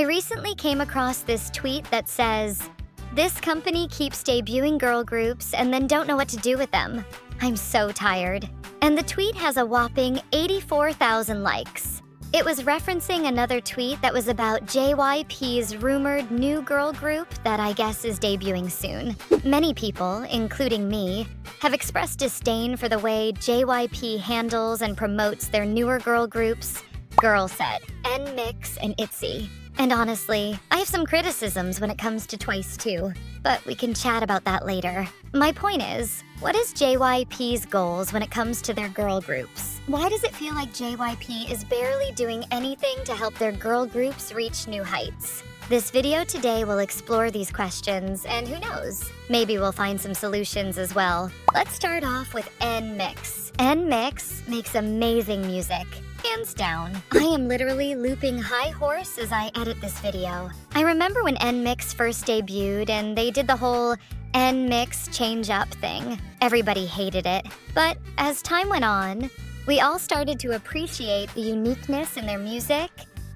I recently came across this tweet that says, "This company keeps debuting girl groups and then don't know what to do with them. I'm so tired." And the tweet has a whopping 84,000 likes. It was referencing another tweet that was about JYP's rumored new girl group that I guess is debuting soon. Many people, including me, have expressed disdain for the way JYP handles and promotes their newer girl groups, Girlset, NMixx, and ITZY. And honestly, I have some criticisms when it comes to Twice too, but we can chat about that later. My point is, what is JYP's goals when it comes to their girl groups? Why does it feel like JYP is barely doing anything to help their girl groups reach new heights? This video today will explore these questions, and who knows, maybe we'll find some solutions as well. Let's start off with NMixx. NMixx makes amazing music. Hands down. I am literally looping high horse as I edit this video. I remember when NMixx first debuted and they did the whole NMixx change up thing. Everybody hated it. But as time went on, we all started to appreciate the uniqueness in their music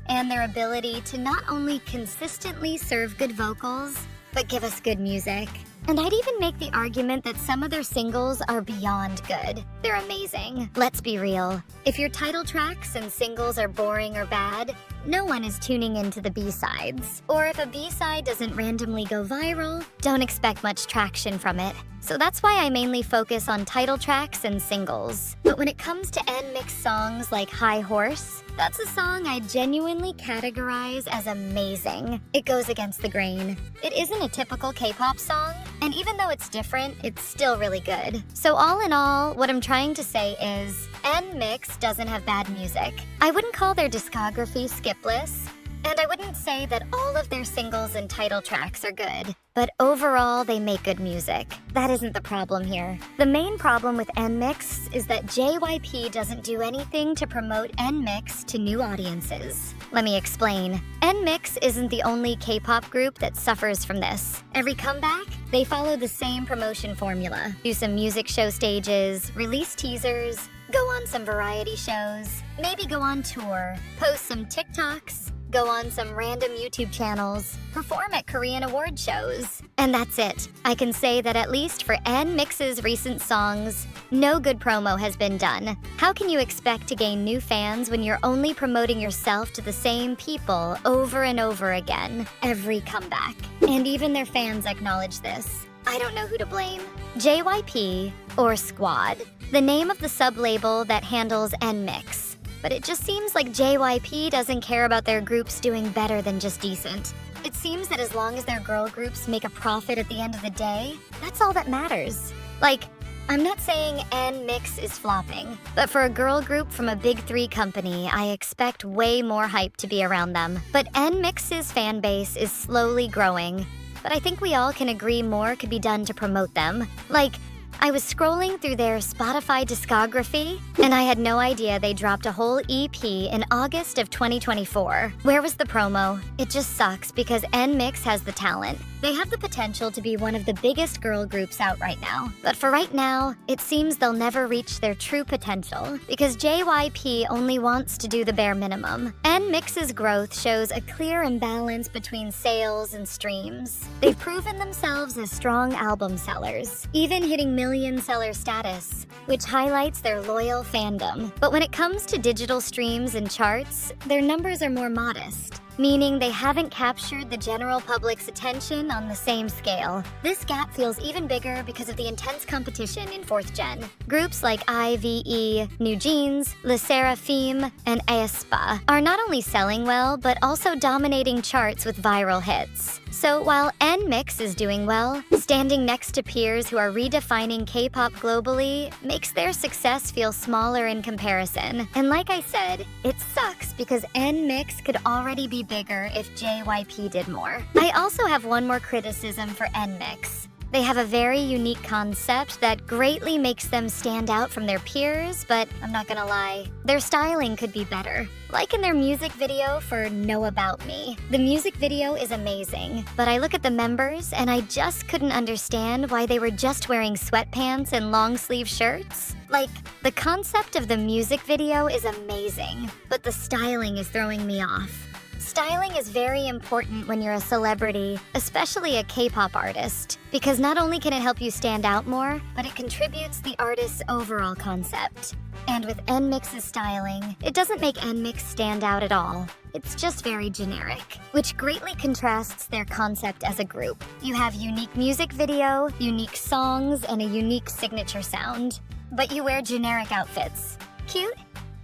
and their ability to not only consistently serve good vocals, but give us good music. And I'd even make the argument that some of their singles are beyond good. They're amazing. Let's be real. If your title tracks and singles are boring or bad, no one is tuning into the B-sides. Or if a B-side doesn't randomly go viral, don't expect much traction from it. So that's why I mainly focus on title tracks and singles. But when it comes to NMixx songs like High Horse, that's a song I genuinely categorize as amazing. It goes against the grain. It isn't a typical K-pop song, and even though it's different, it's still really good. So all in all, what I'm trying to say is, NMixx doesn't have bad music. I wouldn't call their discography skipless, and I wouldn't say that all of their singles and title tracks are good. But overall, they make good music. That isn't the problem here. The main problem with NMixx is that JYP doesn't do anything to promote NMixx to new audiences. Let me explain. NMixx isn't the only K-pop group that suffers from this. Every comeback, they follow the same promotion formula. Do some music show stages, release teasers, go on some variety shows, maybe go on tour, post some TikToks, go on some random YouTube channels, perform at Korean award shows. And that's it. I can say that at least for NMixx's recent songs, no good promo has been done. How can you expect to gain new fans when you're only promoting yourself to the same people over and over again, every comeback? And even their fans acknowledge this. I don't know who to blame. JYP or Squad, the name of the sub-label that handles NMixx. But it just seems like JYP doesn't care about their groups doing better than just decent. It seems that as long as their girl groups make a profit at the end of the day, that's all that matters. Like, I'm not saying NMixx is flopping, but for a girl group from a big three company, I expect way more hype to be around them. But NMixx's fan base is slowly growing, but I think we all can agree more could be done to promote them. Like, I was scrolling through their Spotify discography, and I had no idea they dropped a whole EP in August of 2024. Where was the promo? It just sucks because NMixx has the talent. They have the potential to be one of the biggest girl groups out right now. But for right now, it seems they'll never reach their true potential because JYP only wants to do the bare minimum. NMixx's growth shows a clear imbalance between sales and streams. They've proven themselves as strong album sellers, even hitting million seller status, which highlights their loyal fandom. But when it comes to digital streams and charts, their numbers are more modest, meaning they haven't captured the general public's attention on the same scale. This gap feels even bigger because of the intense competition in 4th gen. Groups like ITZY, New Jeans, Le Seraphim, and aespa are not only selling well, but also dominating charts with viral hits. So while NMixx is doing well, standing next to peers who are redefining K-pop globally makes their success feel smaller in comparison. And like I said, it sucks because NMixx could already be bigger if JYP did more. I also have one more criticism for NMixx. They have a very unique concept that greatly makes them stand out from their peers, but I'm not gonna lie, their styling could be better. Like in their music video for Know About Me. The music video is amazing, but I look at the members and I just couldn't understand why they were just wearing sweatpants and long sleeve shirts. Like, the concept of the music video is amazing, but the styling is throwing me off. Styling is very important when you're a celebrity, especially a K-pop artist, because not only can it help you stand out more, but it contributes the artist's overall concept. And with NMixx's styling, it doesn't make NMixx stand out at all. It's just very generic, which greatly contrasts their concept as a group. You have unique music video, unique songs, and a unique signature sound. But you wear generic outfits. Cute,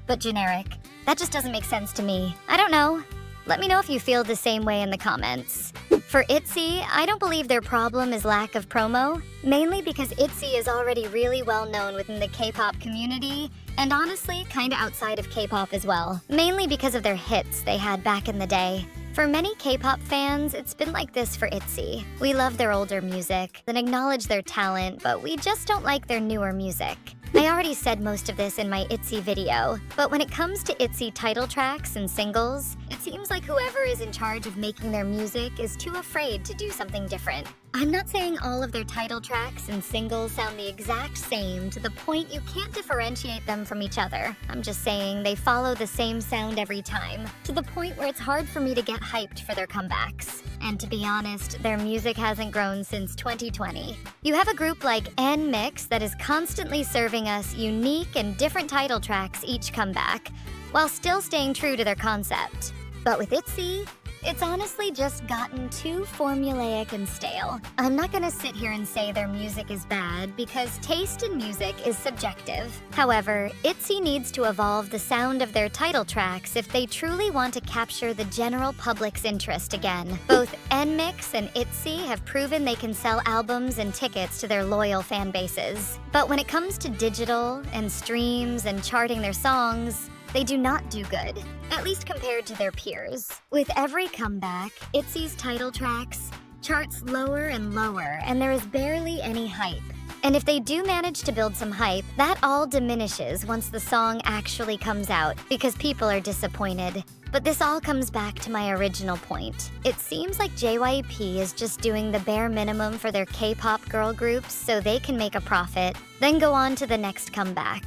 but generic. That just doesn't make sense to me. I don't know. Let me know if you feel the same way in the comments. For ITZY, I don't believe their problem is lack of promo, mainly because ITZY is already really well known within the K-pop community, and honestly, kinda outside of K-pop as well, mainly because of their hits they had back in the day. For many K-pop fans, it's been like this for ITZY. We love their older music, then acknowledge their talent, but we just don't like their newer music. I already said most of this in my ITZY video, but when it comes to ITZY title tracks and singles, it seems like whoever is in charge of making their music is too afraid to do something different. I'm not saying all of their title tracks and singles sound the exact same to the point you can't differentiate them from each other. I'm just saying they follow the same sound every time, to the point where it's hard for me to get hyped for their comebacks. And to be honest, their music hasn't grown since 2020. You have a group like NMixx that is constantly serving us unique and different title tracks each comeback, while still staying true to their concept. But with ITZY, it's honestly just gotten too formulaic and stale. I'm not gonna sit here and say their music is bad, because taste in music is subjective. However, ITZY needs to evolve the sound of their title tracks if they truly want to capture the general public's interest again. Both NMixx and ITZY have proven they can sell albums and tickets to their loyal fan bases. But when it comes to digital and streams and charting their songs, they do not do good, at least compared to their peers. With every comeback, ITZY's title tracks charts lower and lower, and there is barely any hype. And if they do manage to build some hype, that all diminishes once the song actually comes out, because people are disappointed. But this all comes back to my original point. It seems like JYP is just doing the bare minimum for their K-pop girl groups so they can make a profit, then go on to the next comeback.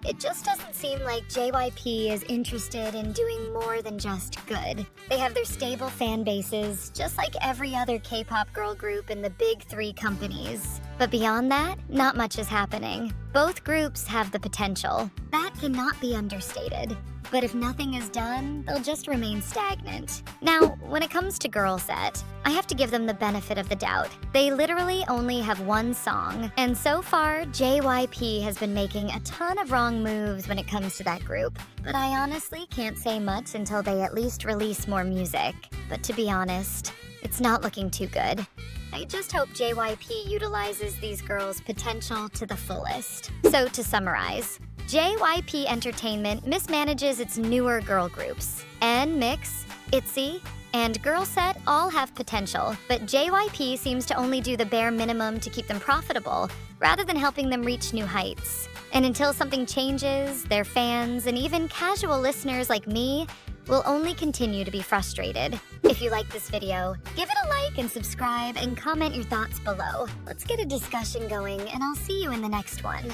It just doesn't seem like JYP is interested in doing more than just good. They have their stable fan bases, just like every other K-pop girl group in the big three companies. But beyond that, not much is happening. Both groups have the potential. That cannot be understated. But if nothing is done, they'll just remain stagnant. Now, when it comes to girlset, I have to give them the benefit of the doubt. They literally only have one song, and so far, JYP has been making a ton of wrong moves when it comes to that group. But I honestly can't say much until they at least release more music. But to be honest, it's not looking too good. I just hope JYP utilizes these girls' potential to the fullest. So to summarize, JYP Entertainment mismanages its newer girl groups. NMixx, ITZY, and girlset all have potential, but JYP seems to only do the bare minimum to keep them profitable, rather than helping them reach new heights. And until something changes, their fans, and even casual listeners like me, will only continue to be frustrated. If you like this video, give it a like and subscribe and comment your thoughts below. Let's get a discussion going, and I'll see you in the next one.